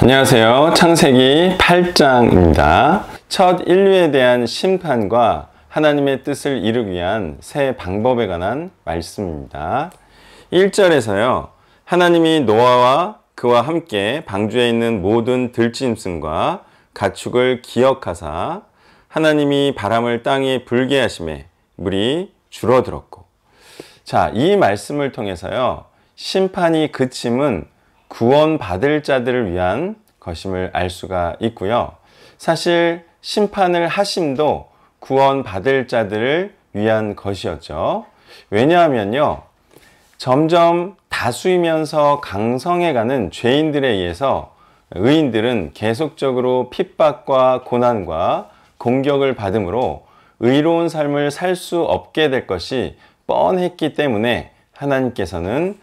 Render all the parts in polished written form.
안녕하세요. 창세기 8장입니다. 첫 인류에 대한 심판과 하나님의 뜻을 이루기 위한 새 방법에 관한 말씀입니다. 1절에서요. 하나님이 노아와 그와 함께 방주에 있는 모든 들짐승과 가축을 기억하사 하나님이 바람을 땅에 불게 하심에 물이 줄어들었고. 자, 이 말씀을 통해서요. 심판이 그침은 구원받을 자들을 위한 것임을 알 수가 있고요. 사실 심판을 하심도 구원받을 자들을 위한 것이었죠. 왜냐하면요. 점점 다수이면서 강성해가는 죄인들에 의해서 의인들은 계속적으로 핍박과 고난과 공격을 받으므로 의로운 삶을 살 수 없게 될 것이 뻔했기 때문에 하나님께서는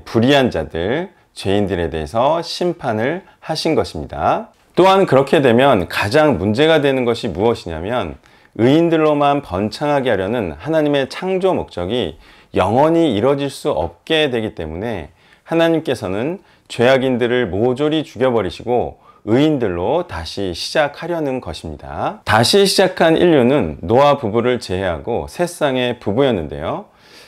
불의한 자들, 죄인들에 대해서 심판을 하신 것입니다. 또한 그렇게 되면 가장 문제가 되는 것이 무엇이냐면 의인들로만 번창하게 하려는 하나님의 창조 목적이 영원히 이루어질 수 없게 되기 때문에 하나님께서는 죄악인들을 모조리 죽여버리시고 의인들로 다시 시작하려는 것입니다. 다시 시작한 인류는 노아 부부를 제외하고 세 쌍의 부부였는데요.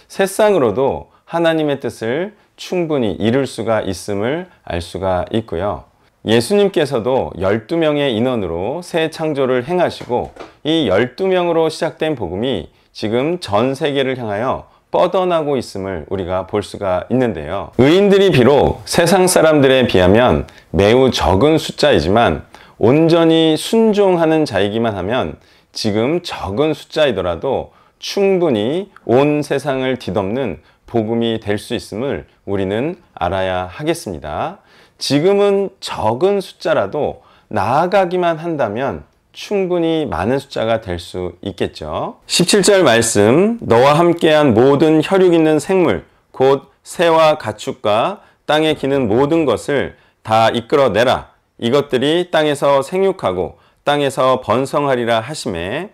세 쌍으로도 하나님의 뜻을 충분히 이룰 수가 있음을 알 수가 있고요. 예수님께서도 12명의 인원으로 새 창조를 행하시고 이 12명으로 시작된 복음이 지금 전 세계를 향하여 뻗어나고 있음을 우리가 볼 수가 있는데요. 의인들이 비록 세상 사람들에 비하면 매우 적은 숫자이지만 온전히 순종하는 자이기만 하면 지금 적은 숫자이더라도 충분히 온 세상을 뒤덮는 복음이 될 수 있음을 우리는 알아야 하겠습니다. 지금은 적은 숫자라도 나아가기만 한다면 충분히 많은 숫자가 될 수 있겠죠. 17절 말씀, 너와 함께한 모든 혈육 있는 생물, 곧 새와 가축과 땅에 기는 모든 것을 다 이끌어내라. 이것들이 땅에서 생육하고 땅에서 번성하리라 하시매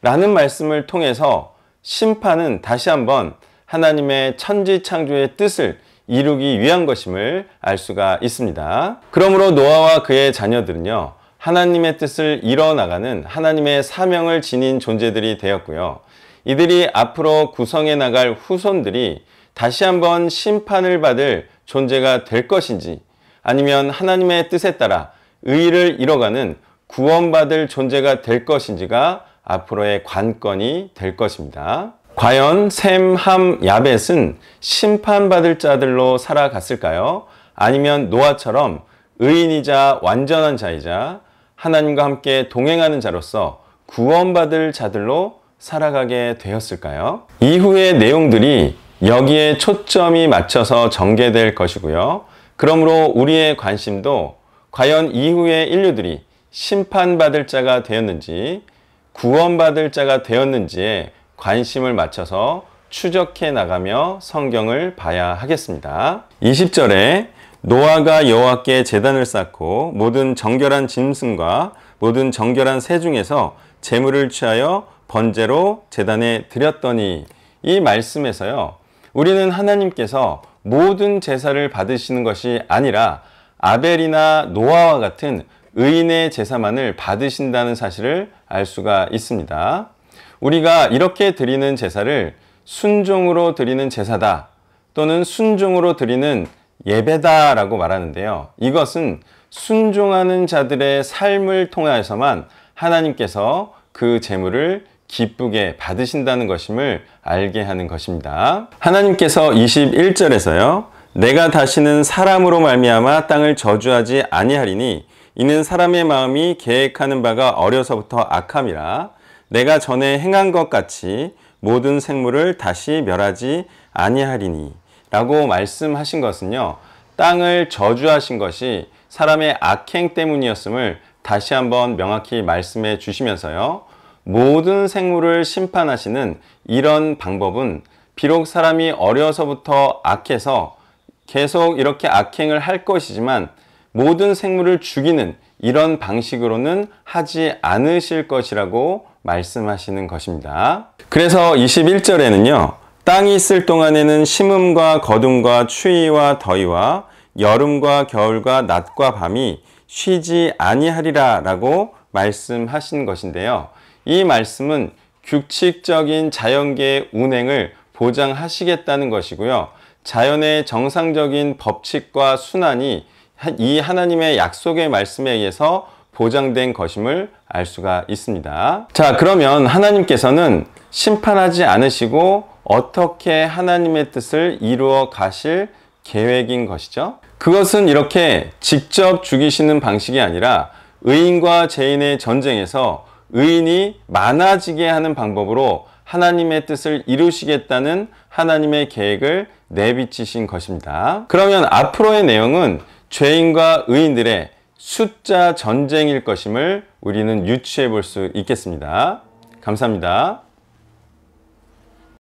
라는 말씀을 통해서 심판은 다시 한번 하나님의 천지창조의 뜻을 이루기 위한 것임을 알 수가 있습니다. 그러므로 노아와 그의 자녀들은요. 하나님의 뜻을 이뤄나가는 하나님의 사명을 지닌 존재들이 되었고요. 이들이 앞으로 구성해 나갈 후손들이 다시 한번 심판을 받을 존재가 될 것인지 아니면 하나님의 뜻에 따라 의를 이뤄가는 구원받을 존재가 될 것인지가 앞으로의 관건이 될 것입니다. 과연 셈, 함, 야벳은 심판받을 자들로 살아갔을까요? 아니면 노아처럼 의인이자 완전한 자이자 하나님과 함께 동행하는 자로서 구원받을 자들로 살아가게 되었을까요? 이후의 내용들이 여기에 초점이 맞춰서 전개될 것이고요. 그러므로 우리의 관심도 과연 이후의 인류들이 심판받을 자가 되었는지 구원받을 자가 되었는지에 관심을 맞춰서 추적해 나가며 성경을 봐야 하겠습니다. 20절에 노아가 여호와께 제단을 쌓고 모든 정결한 짐승과 모든 정결한 새 중에서 제물을 취하여 번제로 제단에 드렸더니 이 말씀에서요. 우리는 하나님께서 모든 제사를 받으시는 것이 아니라 아벨이나 노아와 같은 의인의 제사만을 받으신다는 사실을 알 수가 있습니다. 우리가 이렇게 드리는 제사를 순종으로 드리는 제사다 또는 순종으로 드리는 예배다라고 말하는데요. 이것은 순종하는 자들의 삶을 통하여서만 하나님께서 그 제물을 기쁘게 받으신다는 것임을 알게 하는 것입니다. 하나님께서 21절에서요. 내가 다시는 사람으로 말미암아 땅을 저주하지 아니하리니 이는 사람의 마음이 계획하는 바가 어려서부터 악함이라 내가 전에 행한 것 같이 모든 생물을 다시 멸하지 아니하리니 라고 말씀하신 것은요. 땅을 저주하신 것이 사람의 악행 때문이었음을 다시 한번 명확히 말씀해 주시면서요. 모든 생물을 심판하시는 이런 방법은 비록 사람이 어려서부터 악해서 계속 이렇게 악행을 할 것이지만 모든 생물을 죽이는 이런 방식으로는 하지 않으실 것이라고 말씀하시는 것입니다. 그래서 21절에는요. 땅이 있을 동안에는 심음과 거둠과 추위와 더위와 여름과 겨울과 낮과 밤이 쉬지 아니하리라 라고 말씀하신 것인데요. 이 말씀은 규칙적인 자연계의 운행을 보장하시겠다는 것이고요. 자연의 정상적인 법칙과 순환이 이 하나님의 약속의 말씀에 의해서 보장된 것임을 알 수가 있습니다. 자, 그러면 하나님께서는 심판하지 않으시고 어떻게 하나님의 뜻을 이루어 가실 계획인 것이죠? 그것은 이렇게 직접 죽이시는 방식이 아니라 의인과 죄인의 전쟁에서 의인이 많아지게 하는 방법으로 하나님의 뜻을 이루시겠다는 하나님의 계획을 내비치신 것입니다. 그러면 앞으로의 내용은 죄인과 의인들의 숫자 전쟁일 것임을 우리는 유추해 볼 수 있겠습니다. 감사합니다.